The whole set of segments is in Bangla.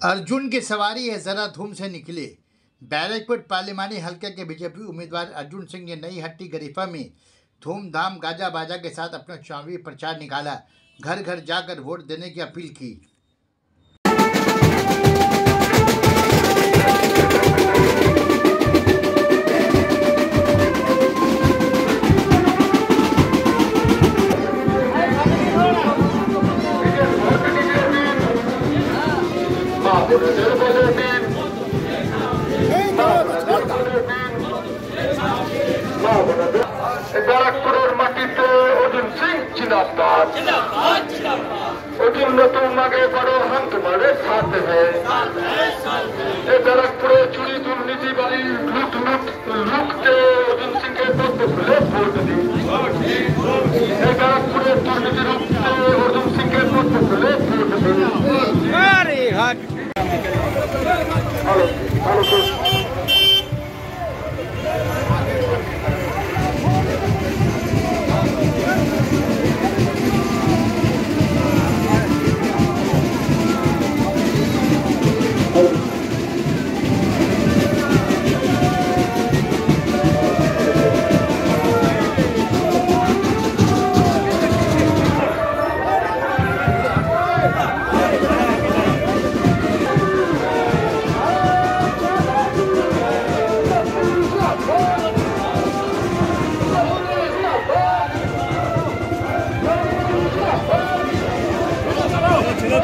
अर्जुन की सवारी है जरा धूम से निकले। बैरकपुर पार्लिमानी हलके के बीजेपी उम्मीदवार अर्जुन सिंह ने नई हट्टी गरीफा में धूमधाम गाजा बाजा के साथ अपना चुनावी प्रचार निकाला। घर घर जाकर वोट देने की अपील की। बैरकपुर माटीते अर्जुन सिंह जिंदाबाद। अर्जुन तुम्हारे बड़ो हम तुम्हारे साथ है। बैरकपुर चुरी दुर्नीति वाली लूटते अर्जुन सिंह के वोट खुले वोट दी। बैरकपुर दुर्नीति लूटते अर्जुन सिंह के वोट खुले वोट दी।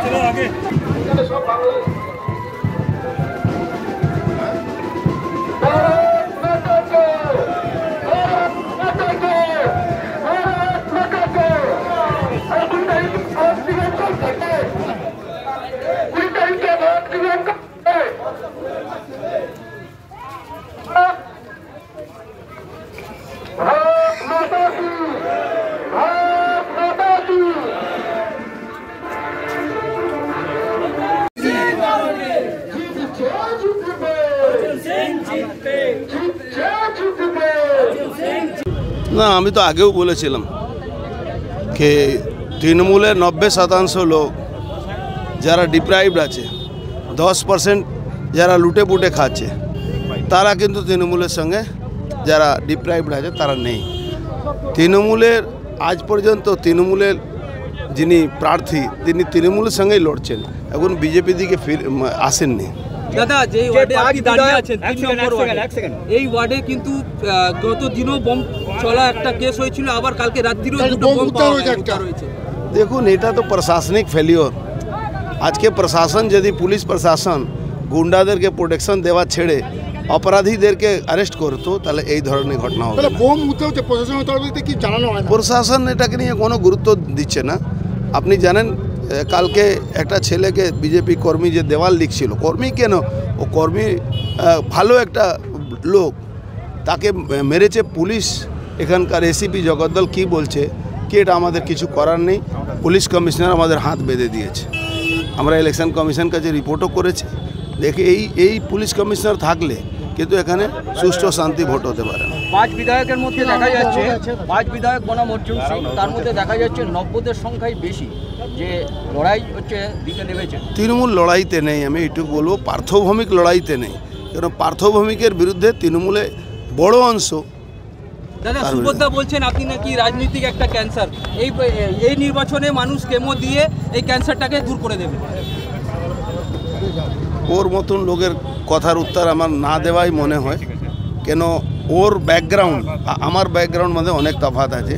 चलो आगे। না, আমি তো আগেও বলেছিলাম যে তৃণমূলের 90% লোক যারা ডিপ্রাইভড আছে, 10% যারা লুটে পুটে খাচ্ছে, তারা কিন্তু তৃণমূলের সঙ্গে যারা ডিপ্রাইভড আছে তারা নেই। তৃণমূলের আজ পর্যন্ত তৃণমূলের যিনি প্রার্থী তিনি তৃণমূলের সঙ্গেই লড়ছেন, এখন বিজেপি দিকে আসেননি। দাদা, যে ওয়ার্ডে আপনি দাঁড়িয়ে আছেন 3 নম্বর ওয়ার্ডে, এই ওয়ার্ডে কিন্তু গত দিনও বম চলা একটা কেস হয়েছিল, আবার কালকে রাত্রিও দুটো বম পাওয়া হয়েছে। দেখুন, এটা তো প্রশাসনিক ফেলিওর। আজকে প্রশাসন যদি পুলিশ প্রশাসন গুন্ডাদেরকে প্রোটেকশন দেওয়া ছেড়ে অপরাধীদেরকে অ্যারেস্ট করতো তাহলে এই ধরনের ঘটনা হবে না। প্রশাসন এটাকে নিয়ে কোনো গুরুত্ব দিচ্ছে না। আপনি জানেন কালকে একটা ছেলেকে বিজেপি কর্মী যে দেওয়াল লিখছিল, কর্মী কেন, ও কর্মী ভালো একটা লোক, তাকে মেরেছে পুলিশ। এখানকার এসিপি জগদ্দল কি বলছে কি এটা আমাদের কিছু করার নেই, পুলিশ কমিশনার আমাদের হাত বেঁধে দিয়েছে। আমরা ইলেকশন কমিশন কাছে রিপোর্টও করেছি। দেখে এই পুলিশ কমিশনার থাকলে কিন্তু এখানে সুষ্ঠু শান্তি ভোট হতে পারে না। 5 বিধায়কের মধ্যে দেখা যাচ্ছে, 5 বিধায়ক বনাম অর্জুন সিং, তার মধ্যে দেখা যাচ্ছে 90দের সংখ্যাই বেশি যে লড়াই হচ্ছে দিতে নেমেছে। তৃণমূল লড়াইতে নেই, আমি এটুকু বলবো পার্থভৌমিক লড়াইতে নেই, কারণ পার্থভৌমিকের বিরুদ্ধে তৃণমূলে বড় অংশ। দাদা, সুবোধদা বলছেন আপনি নাকি রাজনৈতিক একটা ক্যান্সার, এই নির্বাচনে মানুষ কেমো দিয়ে এই ক্যান্সারটাকে দূর করে দেবে। ওর মতন লোকের কথার উত্তর আমার না দেওয়াই মনে হয়, কেন ওর ব্যাকগ্রাউন্ড আমার ব্যাকগ্রাউন্ড মধ্যে অনেক তফাৎ আছে।